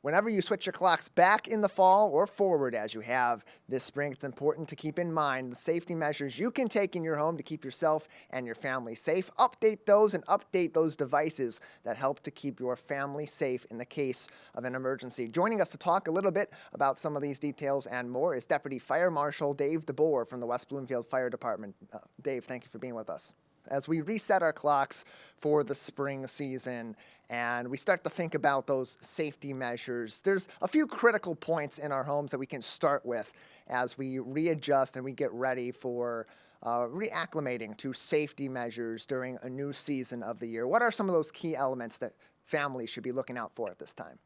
Whenever you switch your clocks back in the fall or forward as you have this spring, it's important to keep in mind the safety measures you can take in your home to keep yourself and your family safe. Update those devices that help to keep your family safe in the case of an emergency. Joining us to talk a little bit about some of these details and more is Deputy Fire Marshal Dave DeBoer from the West Bloomfield Fire Department. Dave, thank you for being with us. As we reset our clocks for the spring season and we start to think about those safety measures, there's a few critical points in our homes that we can start with as we readjust and we get ready for reacclimating to safety measures during a new season of the year. What are some of those key elements that families should be looking out for at this time?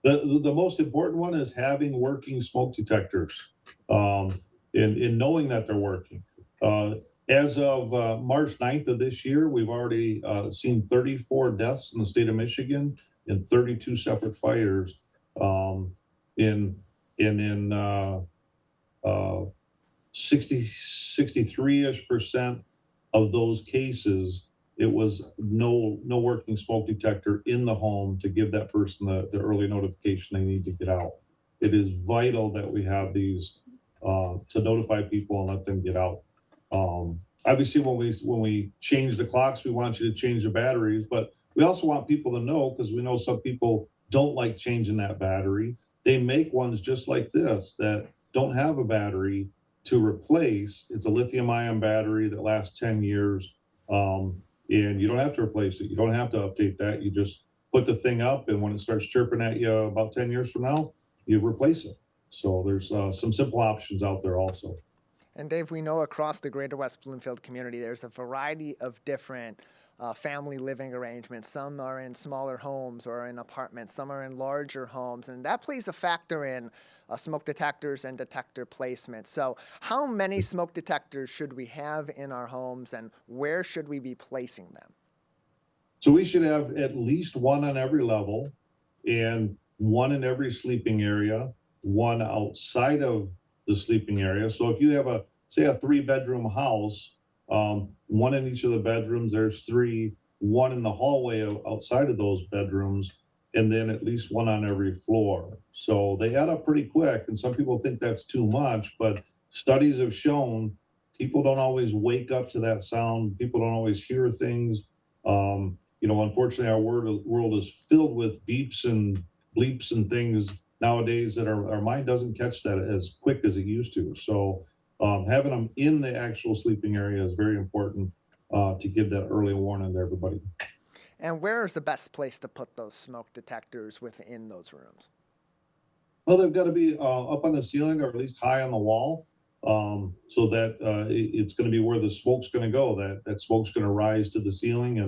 The most important one is having working smoke detectors, in knowing that they're working. As of March 9th of this year, we've already seen 34 deaths in the state of Michigan in 32 separate fires. In 63-ish% of those cases, it was no working smoke detector in the home to give that person the early notification they need to get out. It is vital that we have these to notify people and let them get out. Obviously, when we change the clocks, we want you to change the batteries, but we also want people to know, because we know some people don't like changing that battery. They make ones just like this that don't have a battery to replace. It's a lithium-ion battery that lasts 10 years, and you don't have to replace it. You don't have to update that. You just put the thing up, and when it starts chirping at you about 10 years from now, you replace it. So there's some simple options out there also. And Dave, we know across the greater West Bloomfield community, there's a variety of different family living arrangements. Some are in smaller homes or in apartments. Some are in larger homes. And that plays a factor in smoke detectors and detector placement. So how many smoke detectors should we have in our homes, and where should we be placing them? So we should have at least one on every level, and one in every sleeping area, one outside of the sleeping area. So if you have a 3-bedroom house, one in each of the bedrooms, there's 3, one in the hallway outside of those bedrooms, and then at least one on every floor. So they add up pretty quick, and some people think that's too much, but studies have shown people don't always wake up to that sound. People don't always hear things. Unfortunately, our world is filled with beeps and bleeps and things nowadays that our mind doesn't catch that as quick as it used to. So having them in the actual sleeping area is very important to give that early warning to everybody. And where is the best place to put those smoke detectors within those rooms? Well, they've got to be up on the ceiling, or at least high on the wall, so that it's going to be where the smoke's going to go. That smoke's going to rise to the ceiling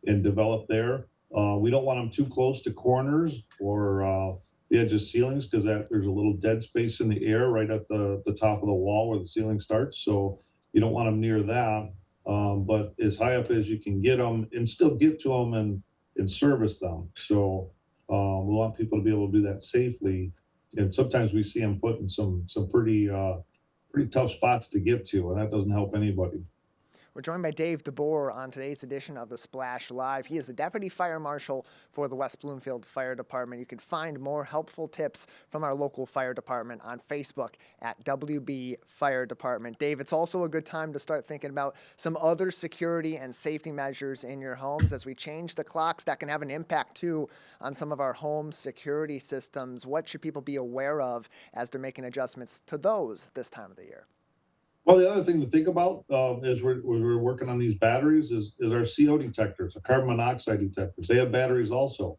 and develop there. We don't want them too close to corners or the edge of ceilings, because there's a little dead space in the air right at the top of the wall where the ceiling starts. So you don't want them near that, but as high up as you can get them and still get to them and service them. So we want people to be able to do that safely. And sometimes we see them put in some pretty tough spots to get to, and that doesn't help anybody. We're joined by Dave DeBoer on today's edition of the Splash Live. He is the Deputy Fire Marshal for the West Bloomfield Fire Department. You can find more helpful tips from our local fire department on Facebook at WB Fire Department. Dave, it's also a good time to start thinking about some other security and safety measures in your homes as we change the clocks. That can have an impact, too, on some of our home security systems. What should people be aware of as they're making adjustments to those this time of the year? Well, the other thing to think about as we're working on these batteries is our CO detectors, our carbon monoxide detectors. They have batteries also.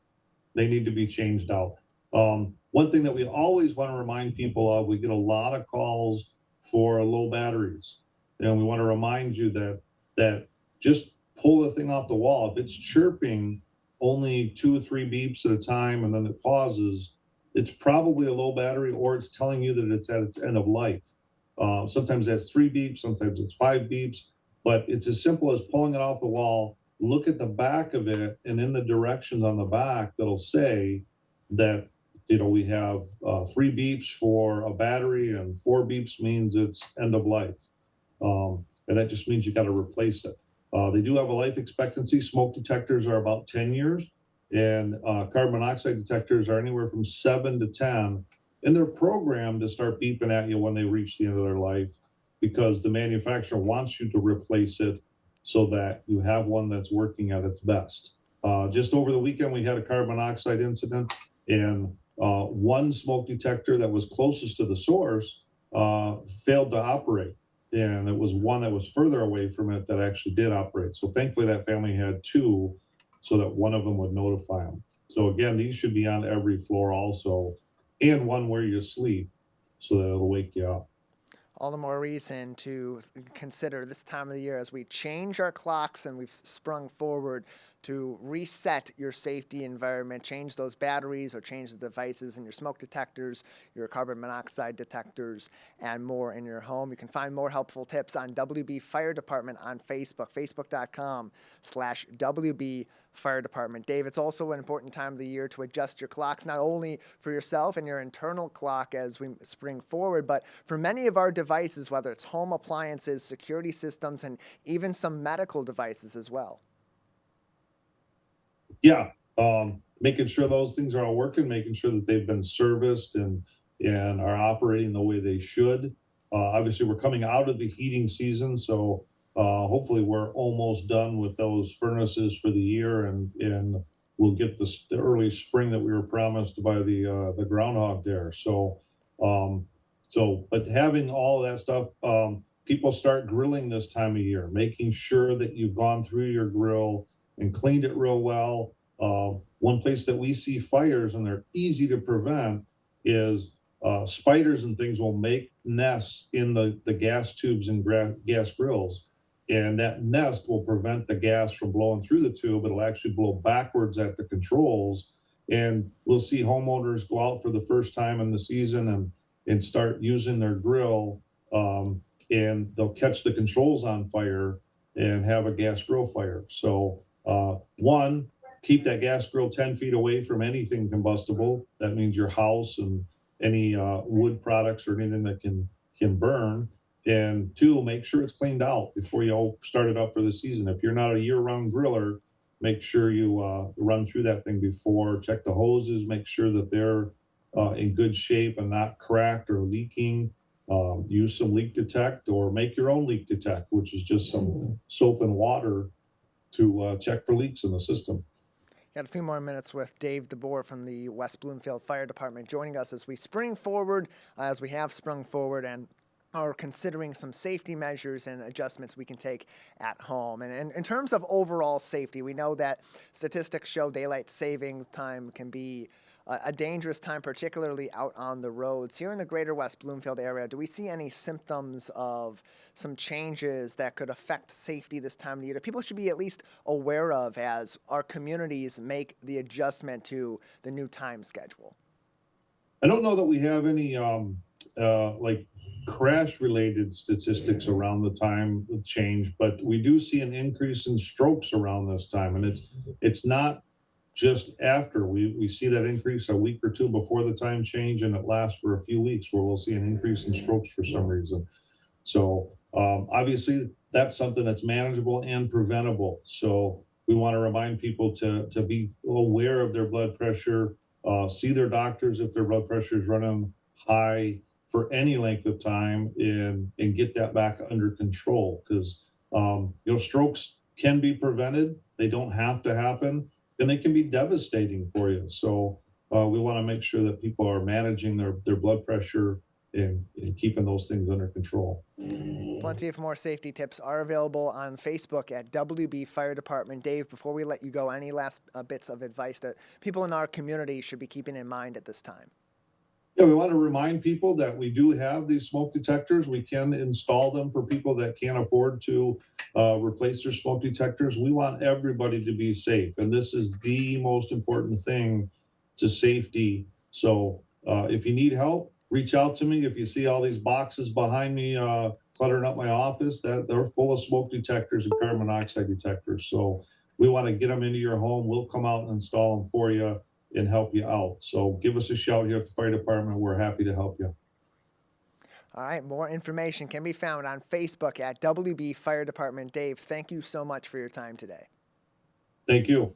They need to be changed out. One thing that we always want to remind people of, we get a lot of calls for low batteries. And we want to remind you that just pull the thing off the wall. If it's chirping only 2 or 3 beeps at a time and then it pauses, it's probably a low battery, or it's telling you that it's at its end of life. Sometimes that's 3 beeps, sometimes it's 5 beeps, but it's as simple as pulling it off the wall, look at the back of it, and in the directions on the back that'll say that, we have 3 beeps for a battery and 4 beeps means it's end of life. And that just means you got to replace it. They do have a life expectancy. Smoke detectors are about 10 years. And carbon monoxide detectors are anywhere from 7 to 10, and they're programmed to start beeping at you when they reach the end of their life because the manufacturer wants you to replace it so that you have one that's working at its best. Just over the weekend, we had a carbon monoxide incident, and one smoke detector that was closest to the source failed to operate. And it was one that was further away from it that actually did operate. So thankfully, that family had two so that one of them would notify them. So again, these should be on every floor also, and one where you sleep so that it'll wake you up. All the more reason to consider this time of the year as we change our clocks and we've sprung forward to reset your safety environment, change those batteries or change the devices in your smoke detectors, your carbon monoxide detectors, and more in your home. You can find more helpful tips on WB Fire Department on Facebook, facebook.com/WB Fire Department. Dave, it's also an important time of the year to adjust your clocks, not only for yourself and your internal clock as we spring forward, but for many of our devices, whether it's home appliances, security systems, and even some medical devices as well. Yeah, making sure those things are all working, making sure that they've been serviced and are operating the way they should. Obviously, we're coming out of the heating season, so hopefully we're almost done with those furnaces for the year, and we'll get the early spring that we were promised by the groundhog there. But having all of that stuff, people start grilling this time of year, making sure that you've gone through your grill and cleaned it real well. One place that we see fires, and they're easy to prevent, is spiders and things will make nests in the gas tubes and gas grills. And that nest will prevent the gas from blowing through the tube. It'll actually blow backwards at the controls. And we'll see homeowners go out for the first time in the season and start using their grill, and they'll catch the controls on fire and have a gas grill fire. So one, keep that gas grill 10 feet away from anything combustible. That means your house and any wood products or anything that can burn. And two, make sure it's cleaned out before you start it up for the season. If you're not a year-round griller, make sure you run through that thing before. Check the hoses, make sure that they're in good shape and not cracked or leaking. Use some leak detect or make your own leak detect, which is just some soap and water to check for leaks in the system. Got a few more minutes with Dave DeBoer from the West Bloomfield Fire Department joining us as we spring forward, as we have sprung forward and are considering some safety measures and adjustments we can take at home. And in terms of overall safety, we know that statistics show daylight savings time can be a dangerous time, particularly out on the roads. Here in the greater West Bloomfield area, do we see any symptoms of some changes that could affect safety this time of the year that people should be at least aware of as our communities make the adjustment to the new time schedule? I don't know that we have any like crash related statistics around the time of change, but we do see an increase in strokes around this time. And it's not just after. We see that increase a week or two before the time change, and it lasts for a few weeks where we'll see an increase in strokes for some reason. So obviously that's something that's manageable and preventable. So we want to remind people to be aware of their blood pressure, see their doctors if their blood pressure is running high for any length of time, and get that back under control, because strokes can be prevented. They don't have to happen, and they can be devastating for you. So we want to make sure that people are managing their blood pressure and keeping those things under control. Plenty of more safety tips are available on Facebook at WB Fire Department. Dave, before we let you go, any last bits of advice that people in our community should be keeping in mind at this time? Yeah, we want to remind people that we do have these smoke detectors. We can install them for people that can't afford to replace their smoke detectors. We want everybody to be safe, and this is the most important thing to safety. So if you need help, reach out to me. If you see all these boxes behind me cluttering up my office, that they're full of smoke detectors and carbon monoxide detectors. So we want to get them into your home. We'll come out and install them for you and help you out. So give us a shout here at the fire department. We're happy to help you. All right, more information can be found on Facebook at WB Fire Department. Dave, thank you so much for your time today. Thank you.